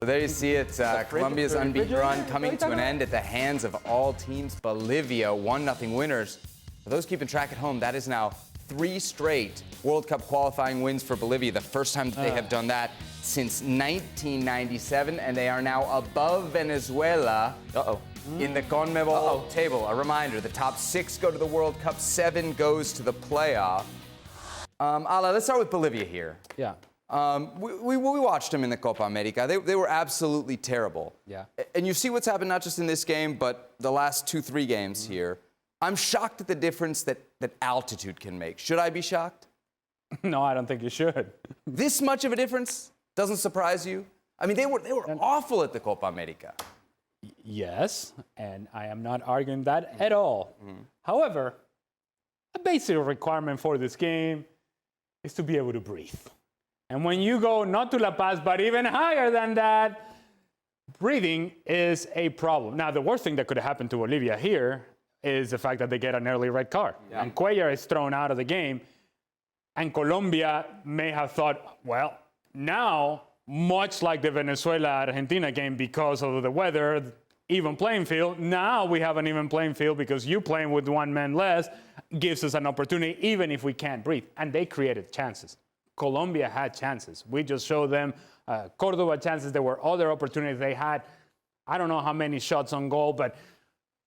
So there you see it. Colombia's unbeaten run coming to an end at the hands of all teams. Bolivia, 1-0 winners. For those keeping track at home, that is now 3 straight World Cup qualifying wins for Bolivia. The first time that they have done that since 1997, and they are now above Venezuela in the CONMEBOL table. A reminder, the top 6 go to the World Cup, 7 goes to the playoff. Ale, let's start with Bolivia here. Yeah. We watched them in the Copa America. They were absolutely terrible. Yeah. And you see what's happened not just in this game, but the last 2-3 games here. I'm shocked at the difference that altitude can make. Should I be shocked? No, I don't think you should. This much of a difference doesn't surprise you? I mean, they were awful at the Copa America. Yes, and I am not arguing that at all. However, a basic requirement for this game is to be able to breathe. And when you go not to La Paz, but even higher than that, breathing is a problem. Now, the worst thing that could have happened to Bolivia here is the fact that they get an early red card. Yeah. And Cuellar is thrown out of the game. And Colombia may have thought, well, now, much like the Venezuela-Argentina game, because of the weather, even playing field, now we have an even playing field because you playing with 1 man less gives us an opportunity, even if we can't breathe. And they created chances. Colombia had chances. We just showed them Cordoba chances. There were other opportunities they had. I don't know how many shots on goal, but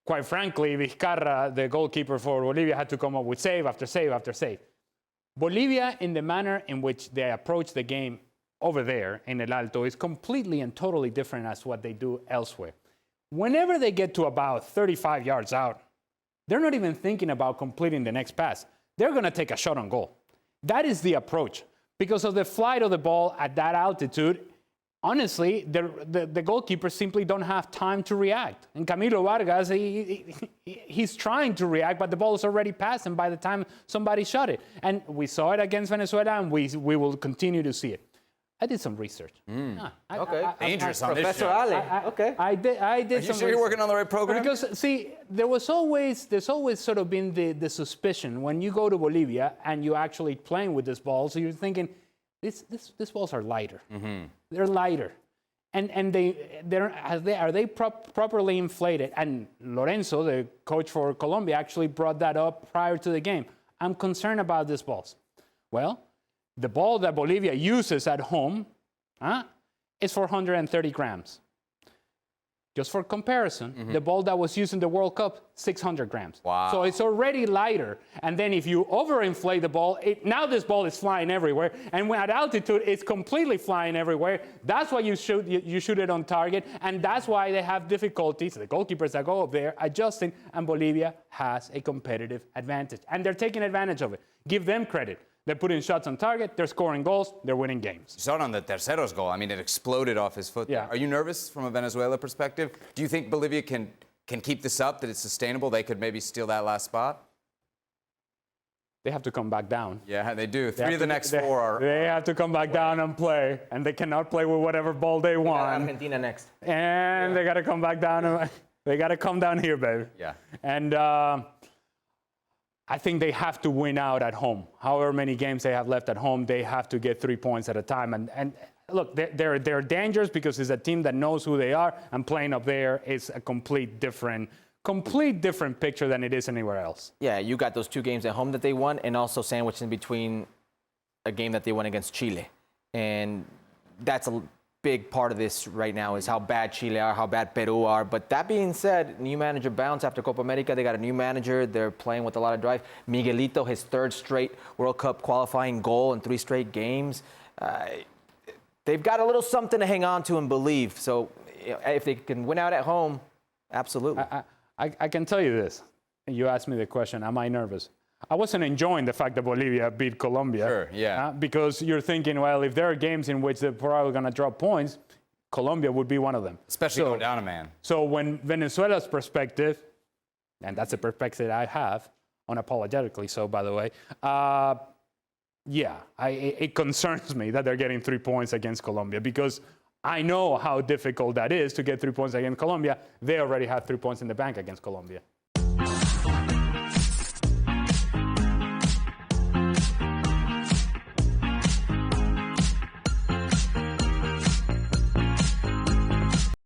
quite frankly, Vizcarra, the goalkeeper for Bolivia, had to come up with save after save after save. Bolivia, in the manner in which they approach the game over there in El Alto, is completely and totally different as what they do elsewhere. Whenever they get to about 35 yards out, they're not even thinking about completing the next pass. They're going to take a shot on goal. That is the approach. Because of the flight of the ball at that altitude, honestly, the goalkeepers simply don't have time to react. And Camilo Vargas, he's trying to react, but the ball is already passed, and by the time somebody shot it. And we saw it against Venezuela, and we will continue to see it. I did some research. Dangerous on this Professor show. Ale. Okay. I did Are you some sure you're working on the right program? Because, see, there's always sort of been the suspicion when you go to Bolivia and you're actually playing with this ball, so you're thinking, these balls are lighter. They're lighter. And are they properly inflated? And Lorenzo, the coach for Colombia, actually brought that up prior to the game. I'm concerned about these balls. Well, the ball that Bolivia uses at home is 430 grams. Just for comparison, the ball that was used in the World Cup, 600 grams. Wow. So it's already lighter. And then if you overinflate the ball, now this ball is flying everywhere. And when at altitude, it's completely flying everywhere. That's why you shoot it on target. And that's why they have difficulties, the goalkeepers that go up there, adjusting. And Bolivia has a competitive advantage. And they're taking advantage of it. Give them credit. They're putting shots on target, they're scoring goals, they're winning games. You saw it on the Tercero's goal. I mean, it exploded off his foot. Yeah. Are you nervous from a Venezuela perspective? Do you think Bolivia can keep this up, that it's sustainable? They could maybe steal that last spot? They have to come back down. Yeah, they do. Three of the next 4 are... They have to come back down and play, and they cannot play with whatever ball they want. Argentina next. And they got to come back down. They got to come down here, baby. Yeah. And I think they have to win out at home. However many games they have left at home, they have to get 3 points at a time. And look, they're dangerous because it's a team that knows who they are, and playing up there is a complete different picture than it is anywhere else. Yeah, you got those 2 games at home that they won, and also sandwiched in between a game that they won against Chile. And that's a big part of this right now, is how bad Chile are, how bad Peru are. But that being said, new manager bounce after Copa America. They got a new manager. They're playing with a lot of drive. Miguelito, his 3rd straight World Cup qualifying goal in 3 straight games. They've got a little something to hang on to and believe. So if they can win out at home, absolutely. I can tell you this. You asked me the question, am I nervous? I wasn't enjoying the fact that Bolivia beat Colombia. Sure, yeah. Because you're thinking, well, if there are games in which they're probably going to drop points, Colombia would be one of them. Especially going down a man. So when Venezuela's perspective, and that's a perspective I have, unapologetically so, by the way, it concerns me that they're getting 3 points against Colombia, because I know how difficult that is to get 3 points against Colombia. They already have 3 points in the bank against Colombia.